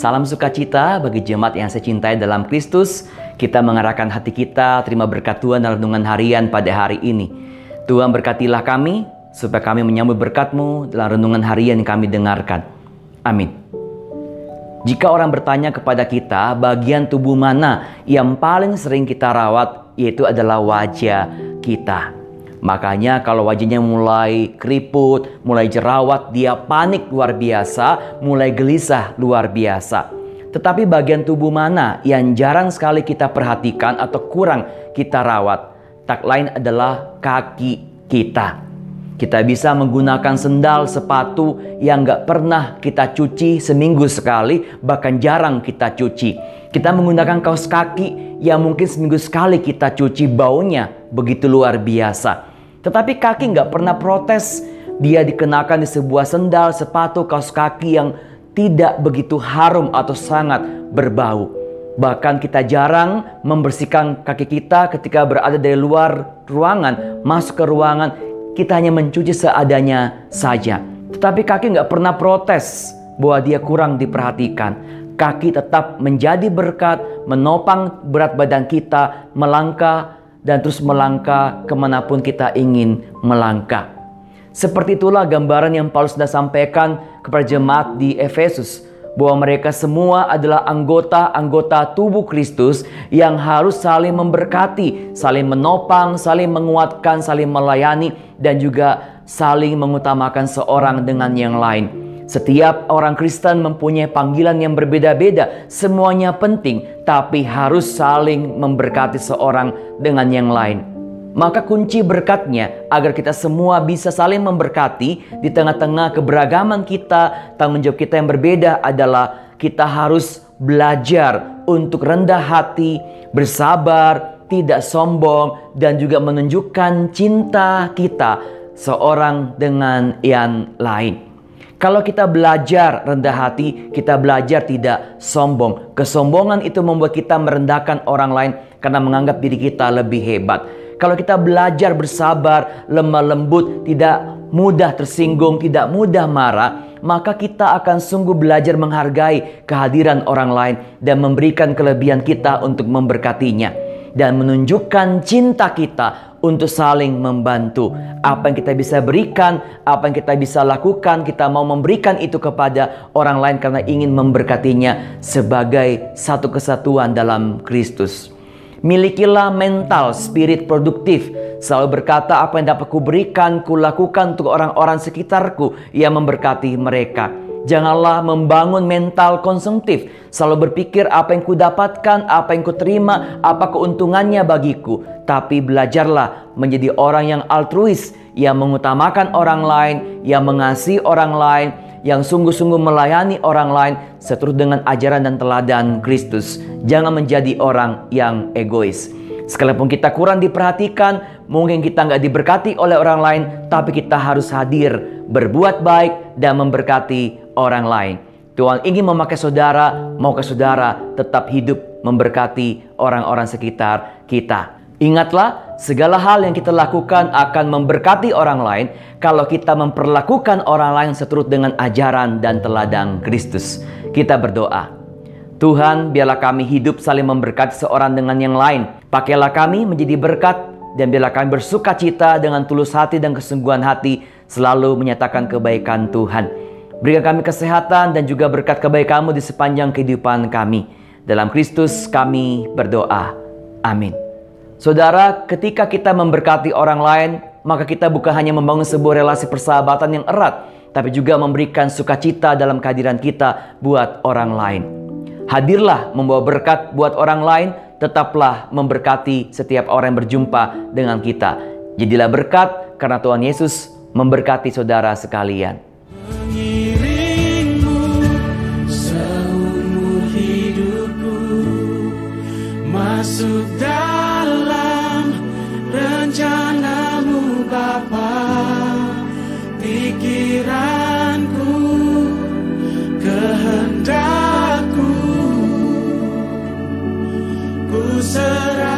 Salam sukacita bagi jemaat yang saya cintai dalam Kristus. Kita mengarahkan hati kita terima berkat Tuhan dalam renungan harian pada hari ini. Tuhan berkatilah kami supaya kami menyambut berkat-Mu dalam renungan harian yang kami dengarkan. Amin. Jika orang bertanya kepada kita bagian tubuh mana yang paling sering kita rawat, yaitu adalah wajah kita. Makanya kalau wajahnya mulai keriput, mulai jerawat, dia panik luar biasa, mulai gelisah luar biasa. Tetapi bagian tubuh mana yang jarang sekali kita perhatikan atau kurang kita rawat? Tak lain adalah kaki kita. Kita bisa menggunakan sendal, sepatu yang gak pernah kita cuci seminggu sekali, bahkan jarang kita cuci. Kita menggunakan kaos kaki yang mungkin seminggu sekali kita cuci, baunya begitu luar biasa. Tetapi kaki nggak pernah protes. Dia dikenakan di sebuah sendal, sepatu, kaos kaki yang tidak begitu harum atau sangat berbau. Bahkan kita jarang membersihkan kaki kita ketika berada dari luar ruangan, masuk ke ruangan. Kita hanya mencuci seadanya saja. Tetapi kaki nggak pernah protes bahwa dia kurang diperhatikan. Kaki tetap menjadi berkat, menopang berat badan kita, melangkah dan terus melangkah kemanapun kita ingin melangkah. Seperti itulah gambaran yang Paulus sudah sampaikan kepada jemaat di Efesus, bahwa mereka semua adalah anggota-anggota tubuh Kristus yang harus saling memberkati, saling menopang, saling menguatkan, saling melayani, dan juga saling mengutamakan seorang dengan yang lain. Setiap orang Kristen mempunyai panggilan yang berbeda-beda. Semuanya penting, tapi harus saling memberkati seorang dengan yang lain. Maka kunci berkatnya agar kita semua bisa saling memberkati di tengah-tengah keberagaman kita, tanggung jawab kita yang berbeda adalah kita harus belajar untuk rendah hati, bersabar, tidak sombong, dan juga menunjukkan cinta kita seorang dengan yang lain. Kalau kita belajar rendah hati, kita belajar tidak sombong. Kesombongan itu membuat kita merendahkan orang lain karena menganggap diri kita lebih hebat. Kalau kita belajar bersabar, lemah lembut, tidak mudah tersinggung, tidak mudah marah, maka kita akan sungguh belajar menghargai kehadiran orang lain dan memberikan kelebihan kita untuk memberkatinya. Dan menunjukkan cinta kita untuk saling membantu. Apa yang kita bisa berikan, apa yang kita bisa lakukan, kita mau memberikan itu kepada orang lain karena ingin memberkatinya sebagai satu kesatuan dalam Kristus. Milikilah mental, spirit produktif. Selalu berkata apa yang dapat kuberikan, kulakukan untuk orang-orang sekitarku yang memberkati mereka. Janganlah membangun mental konsumtif. Selalu berpikir apa yang kudapatkan, apa yang kuterima, apa keuntungannya bagiku. Tapi belajarlah menjadi orang yang altruis, yang mengutamakan orang lain, yang mengasihi orang lain, yang sungguh-sungguh melayani orang lain seturut dengan ajaran dan teladan Kristus. Jangan menjadi orang yang egois. Sekalipun kita kurang diperhatikan, mungkin kita nggak diberkati oleh orang lain, tapi kita harus hadir, berbuat baik, dan memberkati orang lain. Tuhan ingin memakai saudara, maukah saudara tetap hidup memberkati orang-orang sekitar kita. Ingatlah, segala hal yang kita lakukan akan memberkati orang lain kalau kita memperlakukan orang lain seturut dengan ajaran dan teladan Kristus. Kita berdoa. Tuhan, biarlah kami hidup saling memberkati seorang dengan yang lain. Pakailah kami menjadi berkat, dan biarlah kami bersuka cita dengan tulus hati dan kesungguhan hati selalu menyatakan kebaikan Tuhan. Berikan kami kesehatan dan juga berkat kebaikan-Mu di sepanjang kehidupan kami. Dalam Kristus kami berdoa. Amin. Saudara, ketika kita memberkati orang lain, maka kita bukan hanya membangun sebuah relasi persahabatan yang erat, tapi juga memberikan sukacita dalam kehadiran kita buat orang lain. Hadirlah membawa berkat buat orang lain, tetaplah memberkati setiap orang yang berjumpa dengan kita. Jadilah berkat karena Tuhan Yesus memberkati saudara sekalian. Mengiringmu seumur hidupku, masuk dalam rencana-Mu Bapa. Pikiranku, kehendakku, ku serahkan